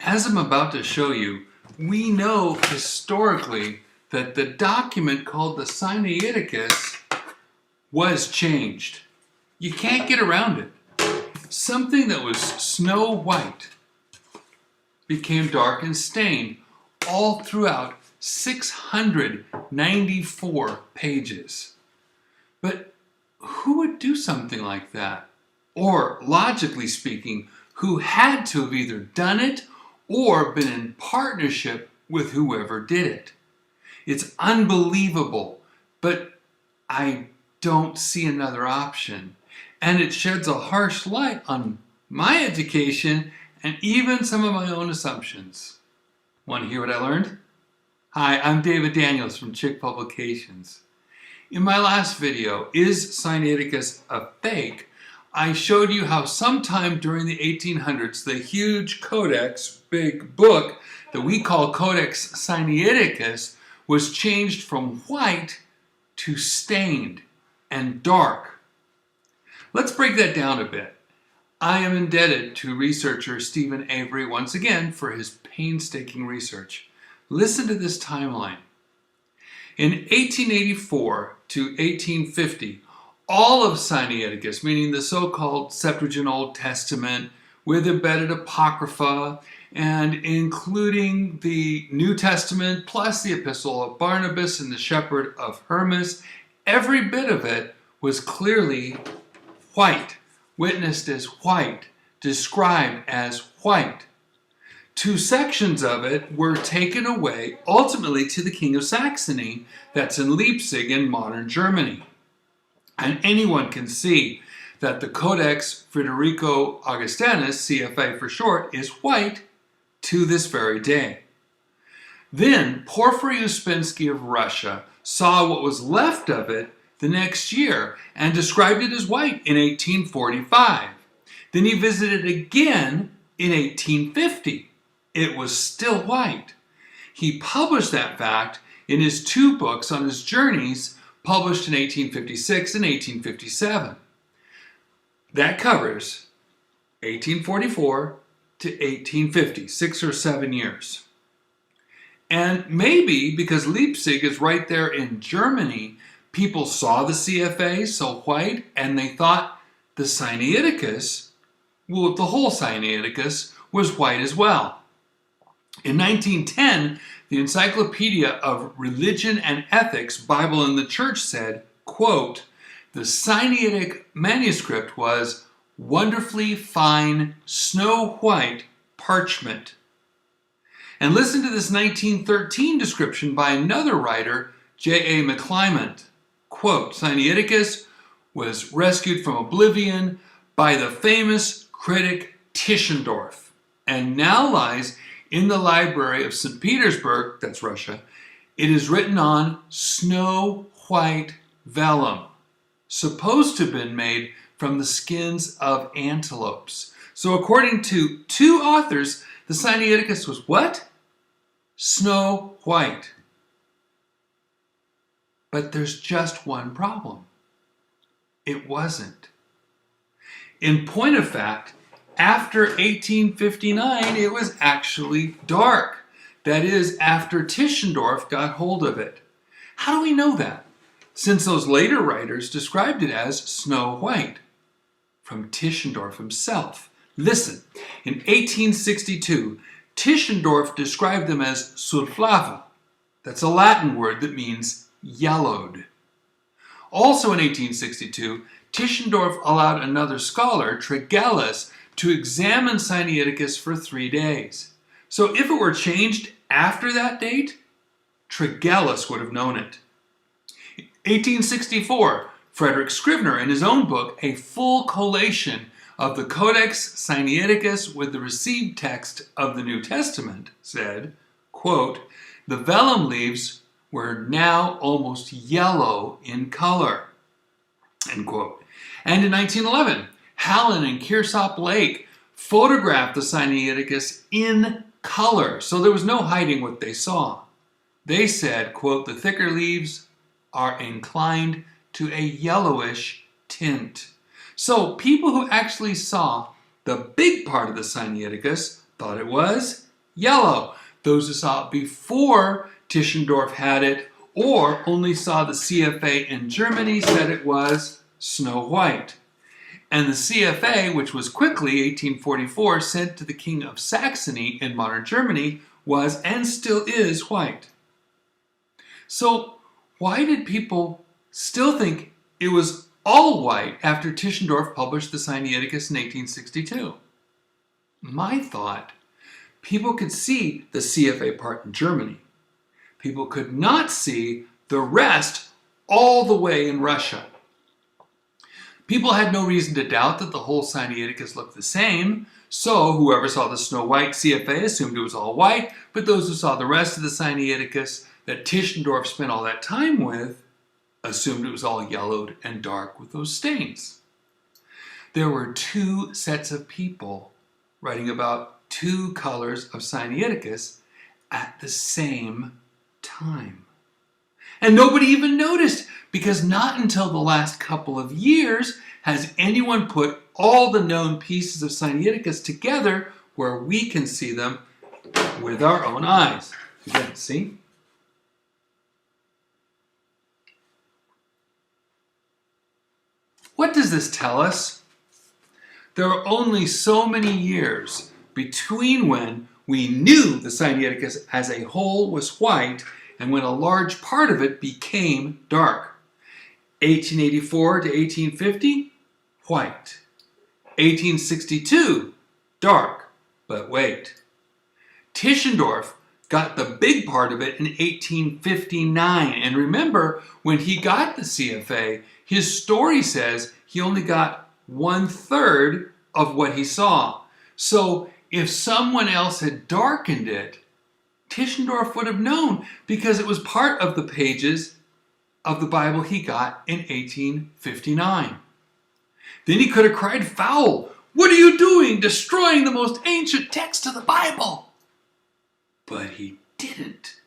As I'm about to show you, we know historically that the document called the Sinaiticus was changed. You can't get around it. Something that was snow white became dark and stained all throughout 694 pages. But who would do something like that? Or, logically speaking, who had to have either done it or been in partnership with whoever did it? It's unbelievable, but I don't see another option. And it sheds a harsh light on my education and even some of my own assumptions. Want to hear what I learned? Hi, I'm David Daniels from Chick Publications. In my last video, Is Sinaiticus a Fake?, I showed you how sometime during the 1800s, the huge codex, big book, that we call Codex Sinaiticus, was changed from white to stained and dark. Let's break that down a bit. I am indebted to researcher Stephen Avery once again for his painstaking research. Listen to this timeline. In 1884 to 1850, all of Sinaiticus, meaning the so-called Septuagint Old Testament, with embedded Apocrypha, and including the New Testament, plus the Epistle of Barnabas and the Shepherd of Hermas, every bit of it was clearly white, witnessed as white, described as white. Two sections of it were taken away, ultimately to the King of Saxony, that's in Leipzig in modern Germany. And anyone can see that the Codex Friderico Augustinus, CFA for short, is white to this very day. Then Porfiry Uspensky of Russia saw what was left of it the next year and described it as white in 1845. Then he visited again in 1850. It was still white. He published that fact in his two books on his journeys, published in 1856 and 1857. That covers 1844 to 1850, 6 or 7 years. And maybe because Leipzig is right there in Germany, people saw the CFA so white and they thought the Sinaiticus, well, the whole Sinaiticus, was white as well. In 1910, the Encyclopedia of Religion and Ethics, Bible and the Church said, quote, the Sinaitic manuscript was wonderfully fine, snow white parchment. And listen to this 1913 description by another writer, J.A. McClymont. Quote, Sinaiticus was rescued from oblivion by the famous critic Tischendorf and now lies in the library of St. Petersburg, that's Russia. It is written on snow white vellum, supposed to have been made from the skins of antelopes. So according to two authors, the Sinaiticus was what? Snow white. But there's just one problem. It wasn't. In point of fact, after 1859, it was actually dark. That is, after Tischendorf got hold of it. How do we know that? Since those later writers described it as snow white. From Tischendorf himself. Listen, in 1862, Tischendorf described them as sulflava. That's a Latin word that means yellowed. Also in 1862, Tischendorf allowed another scholar, Tregelles, to examine Sinaiticus for 3 days. So if it were changed after that date, Tregelles would have known it. 1864, Frederick Scrivener, in his own book, A Full Collation of the Codex Sinaiticus with the received text of the New Testament, said, quote, the vellum leaves were now almost yellow in color, end quote. And in 1911, Hallen and Kearsarge Lake photographed the Sinaiticus in color, so there was no hiding what they saw. They said, quote, the thicker leaves are inclined to a yellowish tint. So people who actually saw the big part of the Sinaiticus thought it was yellow. Those who saw it before Tischendorf had it, or only saw the CFA in Germany, said it was snow white. And the CFA, which was quickly, 1844, sent to the King of Saxony in modern Germany, was and still is white. So why did people still think it was all white after Tischendorf published the Sinaiticus in 1862? My thought, people could see the CFA part in Germany. People could not see the rest all the way in Russia. People had no reason to doubt that the whole Sinaiticus looked the same, so whoever saw the Snow White CFA assumed it was all white, but those who saw the rest of the Sinaiticus that Tischendorf spent all that time with assumed it was all yellowed and dark with those stains. There were two sets of people writing about two colors of Sinaiticus at the same time. And nobody even noticed, because not until the last couple of years has anyone put all the known pieces of Sinaiticus together where we can see them with our own eyes. Again, see? What does this tell us? There are only so many years between when we knew the Sinaiticus as a whole was white and when a large part of it became dark. 1884 to 1850, white. 1862, dark. But wait. Tischendorf got the big part of it in 1859. And remember, when he got the CFA, his story says he only got 1/3 of what he saw. So if someone else had darkened it, Tischendorf would have known, because it was part of the pages of the Bible he got in 1859. Then he could have cried foul, "What are you doing, destroying the most ancient text of the Bible?" But he didn't.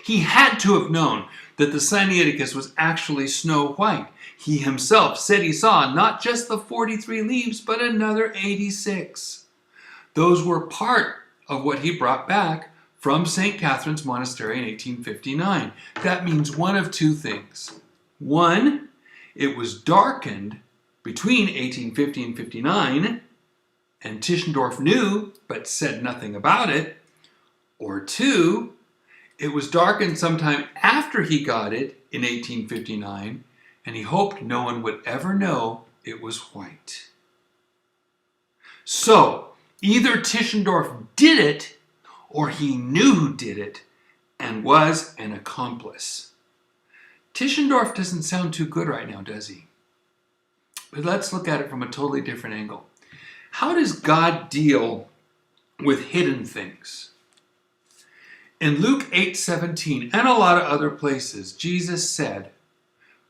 He had to have known that the Sinaiticus was actually snow white. He himself said he saw not just the 43 leaves, but another 86. Those were part of what he brought back from St. Catherine's Monastery in 1859. That means one of two things. One, it was darkened between 1850 and 59, and Tischendorf knew but said nothing about it. Or two, it was darkened sometime after he got it in 1859, and he hoped no one would ever know it was white. So, either Tischendorf did it, or he knew who did it and was an accomplice. Tischendorf doesn't sound too good right now, does he? But let's look at it from a totally different angle. How does God deal with hidden things? In Luke 8:17 and a lot of other places, Jesus said,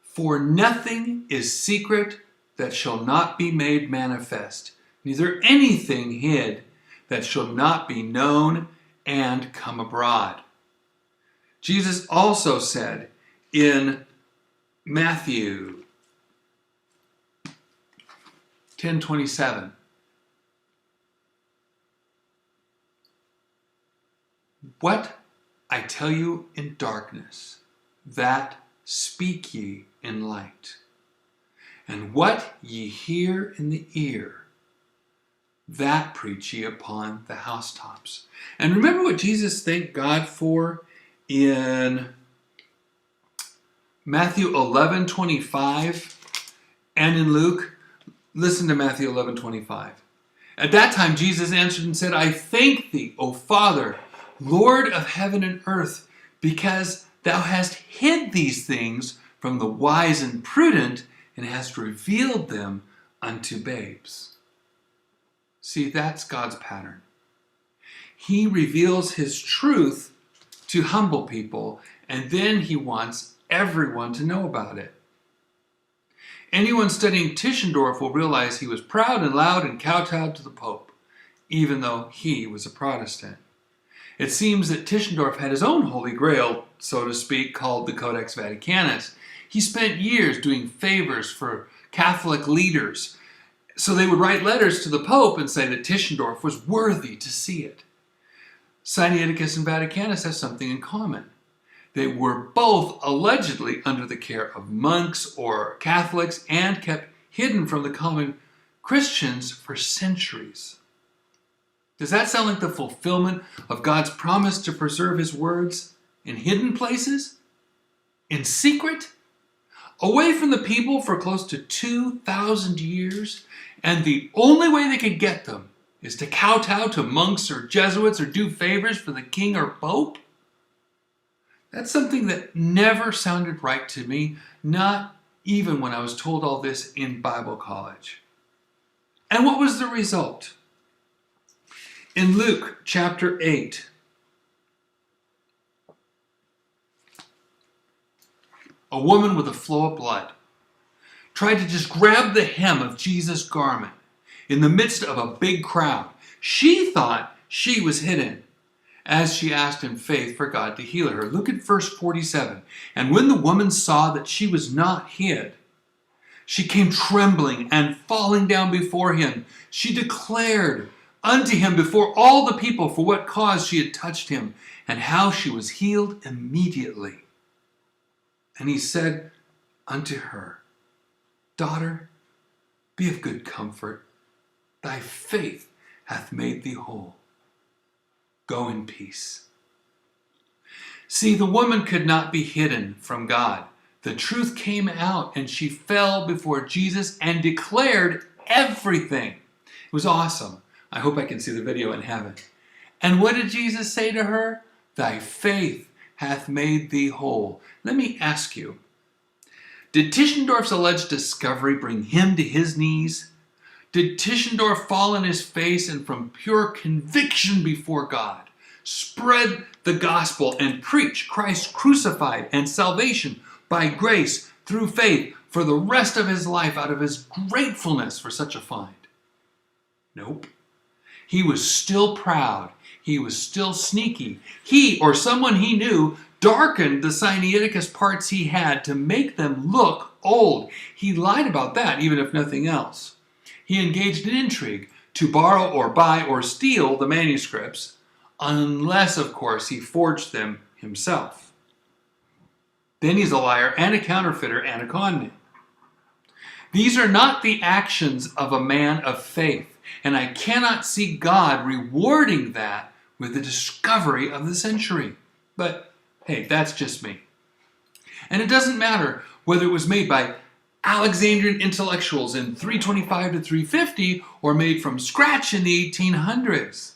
"For nothing is secret that shall not be made manifest, neither anything hid that shall not be known and come abroad." Jesus also said in Matthew 10:27, "What I tell you in darkness, that speak ye in light. And what ye hear in the ear, that preach ye upon the housetops." And remember what Jesus thanked God for in Matthew 11:25 and in Luke. Listen to Matthew 11:25. "At that time Jesus answered and said, I thank thee, O Father, Lord of heaven and earth, because thou hast hid these things from the wise and prudent, and hast revealed them unto babes." See, that's God's pattern. He reveals his truth to humble people, and then he wants everyone to know about it. Anyone studying Tischendorf will realize he was proud and loud and kowtowed to the Pope, even though he was a Protestant. It seems that Tischendorf had his own holy grail, so to speak, called the Codex Vaticanus. He spent years doing favors for Catholic leaders, so they would write letters to the Pope and say that Tischendorf was worthy to see it. Sinaiticus and Vaticanus have something in common. They were both allegedly under the care of monks or Catholics and kept hidden from the common Christians for centuries. Does that sound like the fulfillment of God's promise to preserve his words in hidden places? In secret? Away from the people for close to 2,000 years? And the only way they could get them is to kowtow to monks or Jesuits or do favors for the king or pope? That's something that never sounded right to me, not even when I was told all this in Bible college. And what was the result? In Luke chapter 8, a woman with a flow of blood tried to just grab the hem of Jesus' garment in the midst of a big crowd. She thought she was hidden as she asked in faith for God to heal her. Look at verse 47. And when the woman saw that she was not hid, she came trembling and falling down before him. She declared unto him before all the people for what cause she had touched him, and how she was healed immediately. And he said unto her, Daughter, be of good comfort. Thy faith hath made thee whole. Go in peace. See, the woman could not be hidden from God. The truth came out, and she fell before Jesus and declared everything. It was awesome. I hope I can see the video in heaven. And what did Jesus say to her? Thy faith hath made thee whole. Let me ask you, did Tischendorf's alleged discovery bring him to his knees? Did Tischendorf fall on his face and from pure conviction before God spread the gospel and preach Christ crucified and salvation by grace through faith for the rest of his life out of his gratefulness for such a find? Nope. He was still proud. He was still sneaky. He, or someone he knew, darkened the Sinaiticus parts he had to make them look old. He lied about that, even if nothing else. He engaged in intrigue to borrow or buy or steal the manuscripts, unless, of course, he forged them himself. Then he's a liar and a counterfeiter and a con man. These are not the actions of a man of faith. And I cannot see God rewarding that with the discovery of the century. But hey, that's just me. And it doesn't matter whether it was made by Alexandrian intellectuals in 325 to 350 or made from scratch in the 1800s.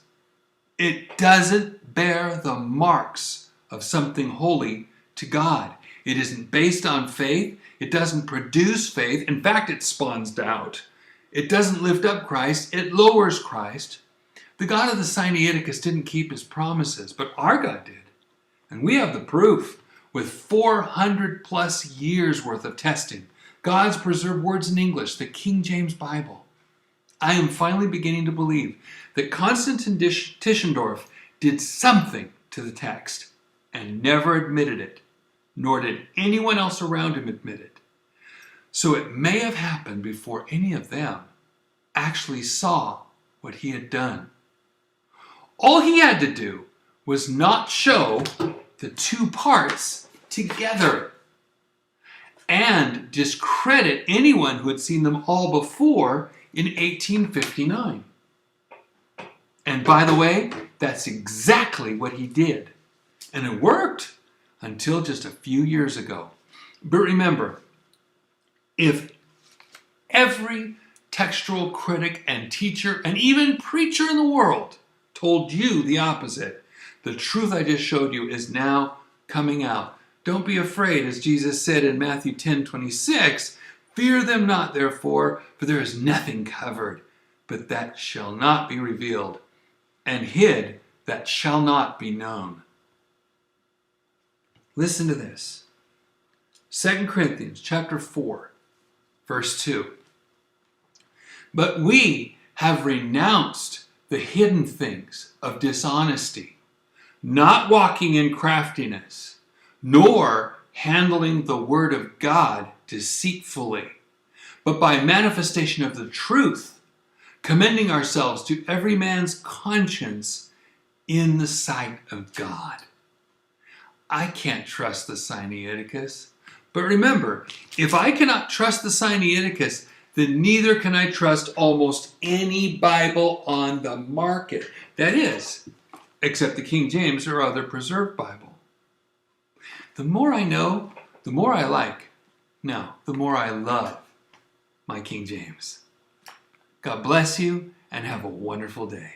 It doesn't bear the marks of something holy to God. It isn't based on faith. It doesn't produce faith. In fact, it spawns doubt. It doesn't lift up Christ, it lowers Christ. The God of the Sinaiticus didn't keep his promises, but our God did. And we have the proof with 400 plus years worth of testing. God's preserved words in English, the King James Bible. I am finally beginning to believe that Konstantin Tischendorf did something to the text and never admitted it, nor did anyone else around him admit it. So it may have happened before any of them actually saw what he had done. All he had to do was not show the two parts together and discredit anyone who had seen them all before in 1859. And by the way, that's exactly what he did. And it worked until just a few years ago. But remember, if every textual critic and teacher and even preacher in the world told you the opposite, the truth I just showed you is now coming out. Don't be afraid, as Jesus said in Matthew 10:26, fear them not, therefore, for there is nothing covered, but that shall not be revealed, and hid that shall not be known. Listen to this. 2 Corinthians chapter 4. Verse 2. But we have renounced the hidden things of dishonesty, not walking in craftiness, nor handling the word of God deceitfully, but by manifestation of the truth, commending ourselves to every man's conscience in the sight of God. I can't trust the Sinaiticus. But remember, if I cannot trust the Sinaiticus, then neither can I trust almost any Bible on the market. That is, except the King James or other preserved Bible. The more I know, the more I like. No, the more I love my King James. God bless you and have a wonderful day.